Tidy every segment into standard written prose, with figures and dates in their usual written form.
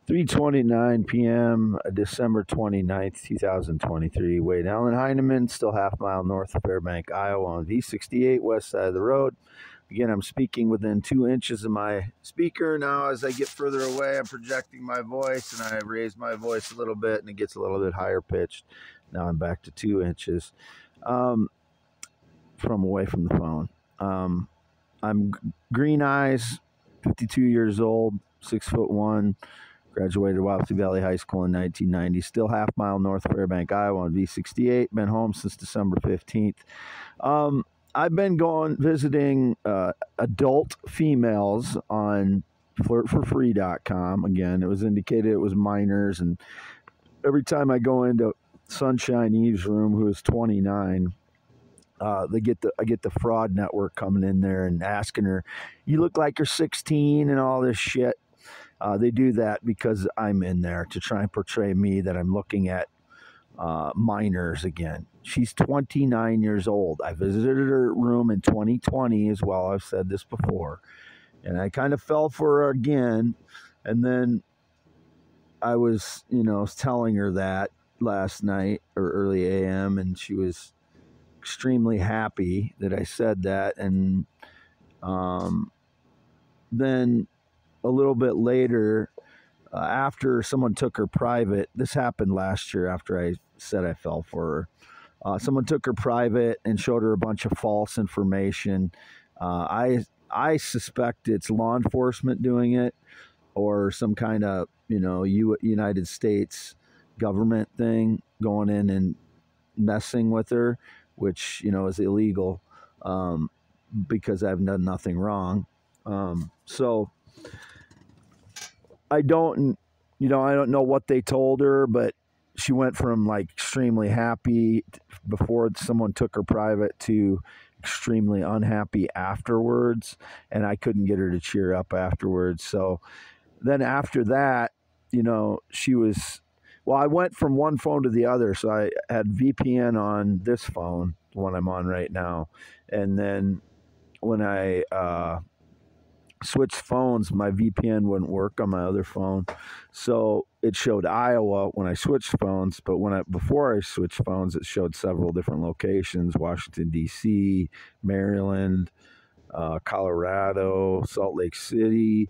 3:29 p.m., December 29th, 2023. Wade Allen Heineman, still half mile north of Fairbank, Iowa on V68, west side of the road. Again, I'm speaking within 2 inches of my speaker. Now, as I get further away, I'm projecting my voice, and I raise my voice a little bit, and it gets a little bit higher pitched. Now I'm back to 2 inches from away from the phone. I'm green eyes, 52 years old, 6'1". Graduated Wapsie Valley High School in 1990. Still half mile north of Fairbank, Iowa on V68. Been home since December 15th. I've been visiting adult females on flirtforfree.com. Again, it was indicated it was minors. And every time I go into Sunshine Eve's room, who is 29, I get the fraud network coming in there and asking her, "You look like you're 16" and all this shit. They do that because I'm in there to try and portray me that I'm looking at minors again. She's 29 years old. I visited her room in 2020 as well. I've said this before. And I kind of fell for her again. And then I was, telling her that last night or early AM, and she was extremely happy that I said that. And then a little bit later, after someone took her private, this happened last year after I said I fell for her. Someone took her private and showed her a bunch of false information. I suspect it's law enforcement doing it, or some kind of United States government thing going in and messing with her, which is illegal because I've done nothing wrong. So I don't know what they told her, but she went from like extremely happy before someone took her private to extremely unhappy afterwards, and I couldn't get her to cheer up afterwards. So then after that, she was, I went from one phone to the other. So I had VPN on this phone, the one I'm on right now. And then when I switched phones, my VPN wouldn't work on my other phone, so it showed Iowa when I switched phones. But before I switched phones, it showed several different locations: Washington D.C., Maryland, Colorado, Salt Lake City,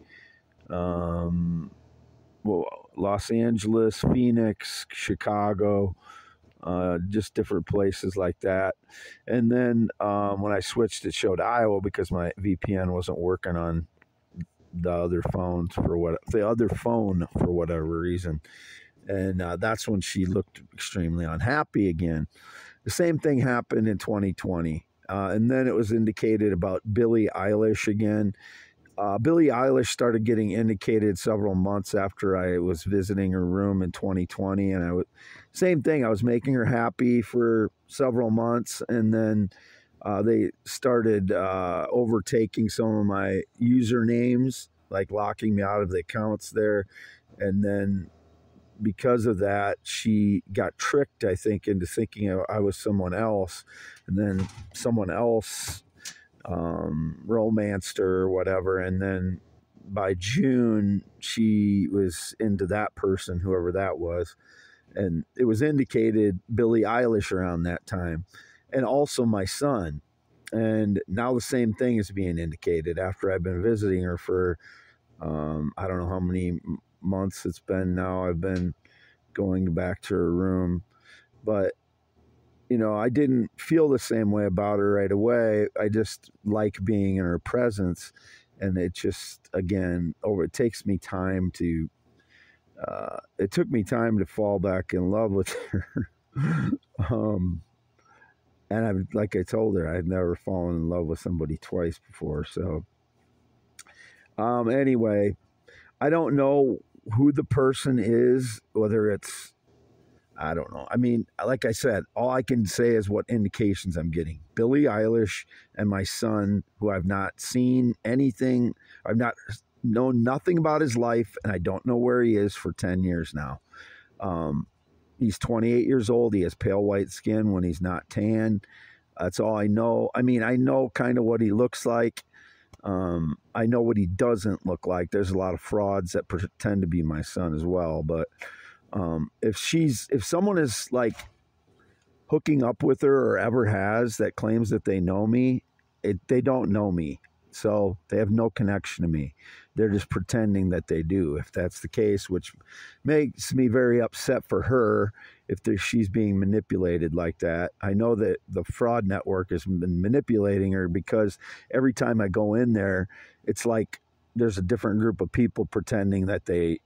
Los Angeles, Phoenix, Chicago. Just different places like that. And then when I switched, it showed Iowa because my VPN wasn't working on the other phone for whatever reason. And that's when she looked extremely unhappy again. The same thing happened in 2020. And then it was indicated about Billie Eilish again. Billie Eilish started getting indicated several months after I was visiting her room in 2020. And same thing, I was making her happy for several months. And then they started overtaking some of my usernames, like locking me out of the accounts there. And then because of that, she got tricked, I think, into thinking I was someone else. And then someone else romanced her or whatever. And then by June, she was into that person, whoever that was. And it was indicated Billie Eilish around that time. And also my son. And now the same thing is being indicated after I've been visiting her for, I don't know how many months it's been now. I've been going back to her room. But, I didn't feel the same way about her right away. I just like being in her presence. And it just, again, it takes me time to, it took me time to fall back in love with her. And like I told her, I'd never fallen in love with somebody twice before. So, anyway, I don't know who the person is, whether it's, I don't know. I mean, like I said, all I can say is what indications I'm getting. Billie Eilish and my son, who I've not seen anything, I've not known nothing about his life, and I don't know where he is for 10 years now. He's 28 years old. He has pale white skin when he's not tan. That's all I know. I mean, I know kind of what he looks like. I know what he doesn't look like. There's a lot of frauds that pretend to be my son as well. But if someone is like hooking up with her or ever has that claims that they know me, they don't know me. So they have no connection to me. They're just pretending that they do, if that's the case, which makes me very upset for her if she's being manipulated like that. I know that the fraud network has been manipulating her because every time I go in there, it's like there's a different group of people pretending that they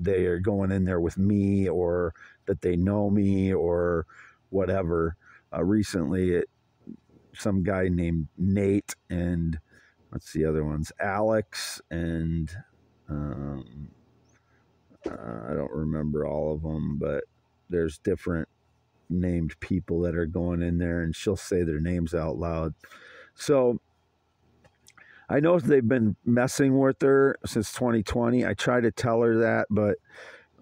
are going in there with me or that they know me or whatever. Recently, some guy named Nate and what's the other ones? Alex and I don't remember all of them, but there's different named people that are going in there, and she'll say their names out loud. So I know they've been messing with her since 2020. I try to tell her that, but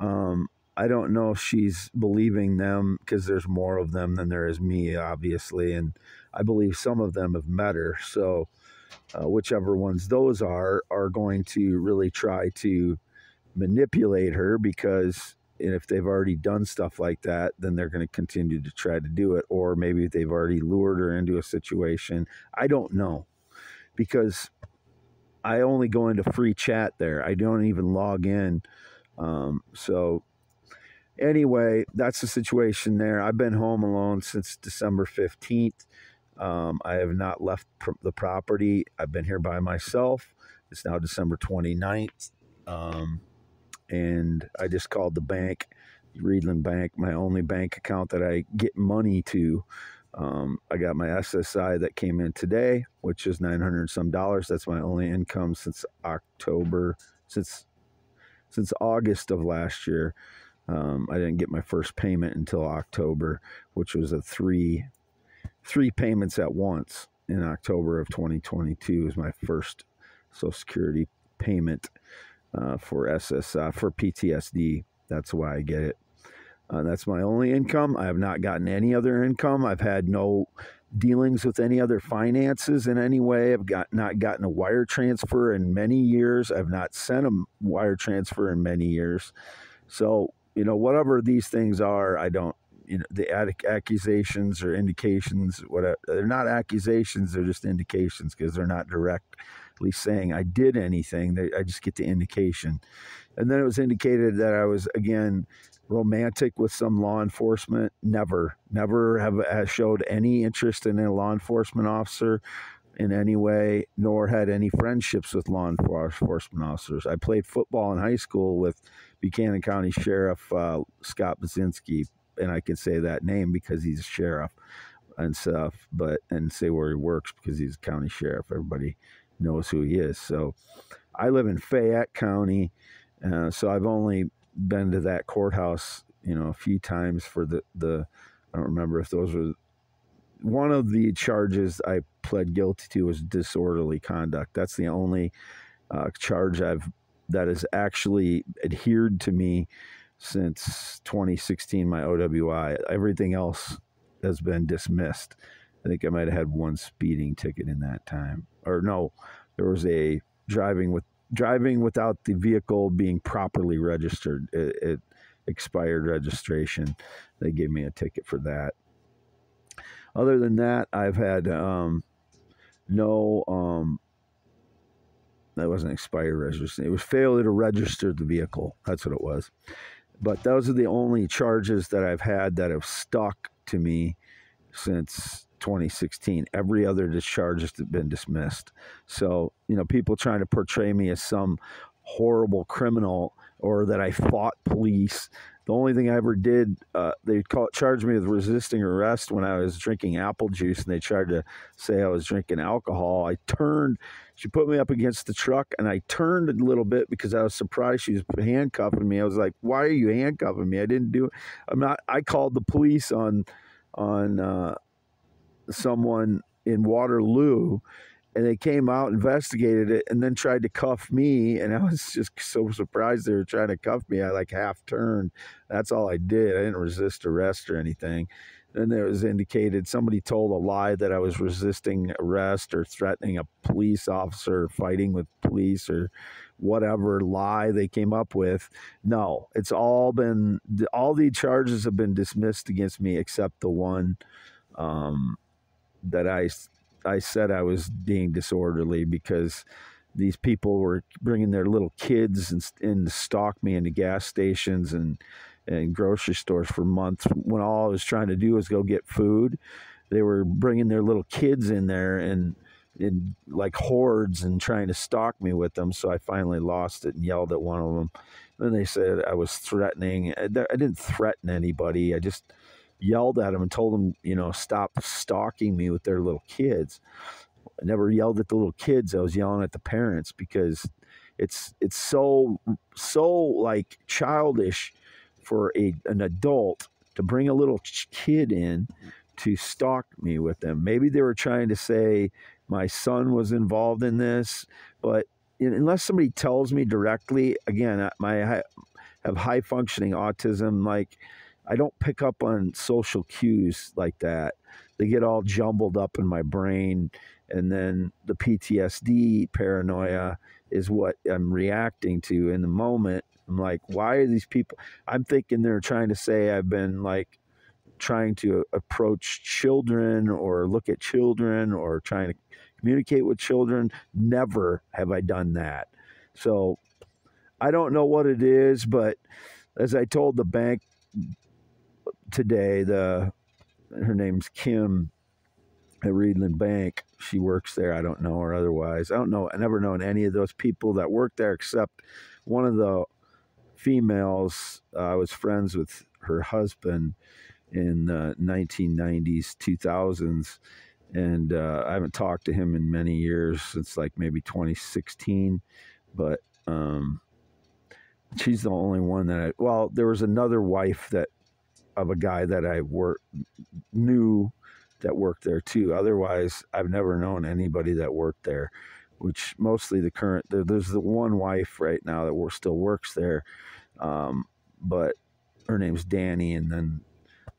I don't know if she's believing them because there's more of them than there is me, obviously. And I believe some of them have met her. So whichever ones those are going to really try to manipulate her because if they've already done stuff like that, then they're going to continue to try to do it. Or maybe they've already lured her into a situation. I don't know because I only go into free chat there. I don't even log in. So anyway, that's the situation there. I've been home alone since December 15th. I have not left the property. I've been here by myself. It's now December 29th. And I just called the bank, Reedland Bank, my only bank account that I get money to. I got my SSI that came in today, which is $900 and some. That's my only income since October, since August of last year. I didn't get my first payment until October, which was a three payments at once in October of 2022 is my first Social Security payment for SSI, for PTSD. That's why I get it. That's my only income. I have not gotten any other income. I've had no dealings with any other finances in any way. I've not gotten a wire transfer in many years. I've not sent a wire transfer in many years. So, whatever these things are, I don't, the accusations or indications, whatever, they're not accusations, they're just indications because they're not directly saying I did anything. I just get the indication. And then it was indicated that I was, again, romantic with some law enforcement. Never have showed any interest in a law enforcement officer in any way, nor had any friendships with law enforcement officers. I played football in high school with Buchanan County Sheriff Scott Baczynski, and I can say that name because he's a sheriff and stuff, and say where he works because he's a county sheriff. Everybody knows who he is. So I live in Fayette County, so I've only been to that courthouse, a few times for the I don't remember if those were one of the charges I pled guilty to was disorderly conduct. That's the only charge that has actually adhered to me since 2016, my OWI. Everything else has been dismissed. I think I might have had one speeding ticket in that time. Or no, there was a driving without the vehicle being properly registered. It expired registration. They gave me a ticket for that. Other than that, I've had that wasn't expired registration. It was failure to register the vehicle. That's what it was. But those are the only charges that I've had that have stuck to me since 2016. Every other discharge has been dismissed. So, people trying to portray me as some horrible criminal or that I fought police. The only thing I ever did, they charged me with resisting arrest when I was drinking apple juice, and they tried to say I was drinking alcohol. She put me up against the truck, and I turned a little bit because I was surprised she was handcuffing me. I was like, "Why are you handcuffing me? I didn't do it." I called the police on someone in Waterloo, and they came out, investigated it, and then tried to cuff me. And I was just so surprised they were trying to cuff me. I half turned. That's all I did. I didn't resist arrest or anything. and it was indicated somebody told a lie that I was resisting arrest or threatening a police officer, or fighting with police, or whatever lie they came up with. No, it's all the charges have been dismissed against me except the one that I said I was being disorderly because these people were bringing their little kids and stalk me into gas stations and grocery stores for months when all I was trying to do was go get food. They were bringing their little kids in there and in like hordes and trying to stalk me with them. So I finally lost it and yelled at one of them. Then they said I was threatening. I didn't threaten anybody. I just yelled at them and told them, stop stalking me with their little kids. I never yelled at the little kids. I was yelling at the parents because it's so like childish for an adult to bring a little kid in to stalk me with them. Maybe they were trying to say my son was involved in this, but unless somebody tells me directly, again, I have high functioning autism. Like, I don't pick up on social cues like that. They get all jumbled up in my brain, and then the PTSD paranoia is what I'm reacting to in the moment. I'm like, why are these people? I'm thinking they're trying to say I've been like trying to approach children or look at children or trying to communicate with children. Never have I done that. So I don't know what it is, but as I told the bank today, her name's Kim at Reedland Bank. She works there. I don't know her otherwise. I don't know. I never known any of those people that work there except one of the females. I was friends with her husband in the 1990s, 2000s, and I haven't talked to him in many years, since like maybe 2016. But she's the only one that there was another wife of a guy that I knew that worked there too. Otherwise, I've never known anybody that worked there, which mostly there's the one wife right now that still works there. But her name's Danny, and then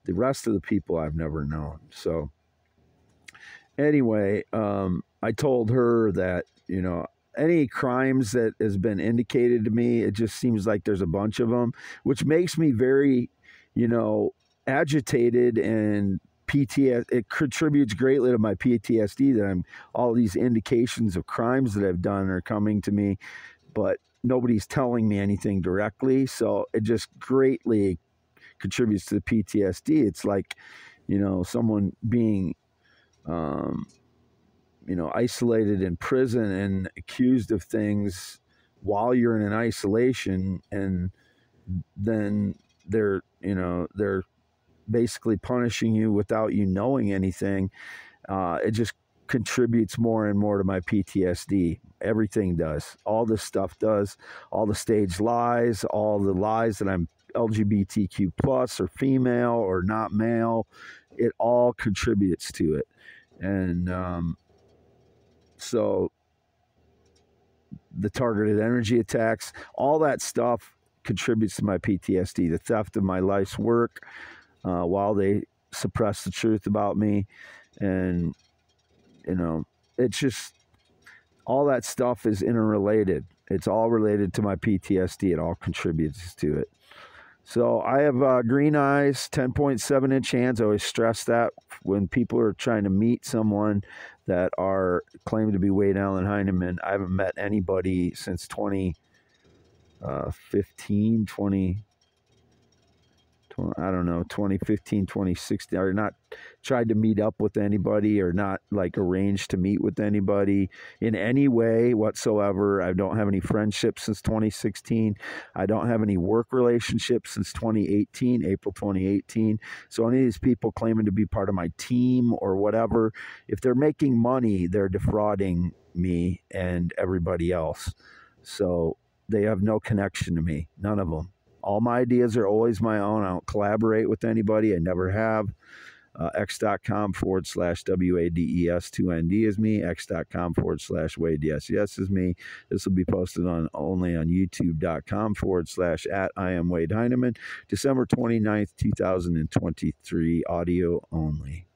the rest of the people I've never known. So anyway, I told her that, any crimes that has been indicated to me, it just seems like there's a bunch of them, which makes me very, agitated, and it contributes greatly to my PTSD that all these indications of crimes that I've done are coming to me, but nobody's telling me anything directly. So it just greatly contributes to the PTSD. It's like, someone being, isolated in prison and accused of things while you're in an isolation, and then they're basically punishing you without you knowing anything. It just contributes more and more to my PTSD. Everything does. All this stuff does. All the staged lies, all the lies that I'm LGBTQ plus or female or not male, it all contributes to it. And so the targeted energy attacks, all that stuff contributes to my PTSD. The theft of my life's work, while they suppress the truth about me. And, it's just, all that stuff is interrelated. It's all related to my PTSD. It all contributes to it. So I have green eyes, 10.7-inch hands. I always stress that when people are trying to meet someone that are claimed to be Wade Allen Heinemann. I haven't met anybody since 2015, 2015, 2016, or not tried to meet up with anybody, or not like arranged to meet with anybody in any way whatsoever. I don't have any friendships since 2016. I don't have any work relationships since 2018, April 2018. So any of these people claiming to be part of my team or whatever, if they're making money, they're defrauding me and everybody else. So they have no connection to me, none of them. All my ideas are always my own. I don't collaborate with anybody. I never have. x.com/WADES2ND is me. x.com/Wade yes is me. This will be posted only on youtube.com/@I am Wade Heineman. December 29th, 2023, audio only.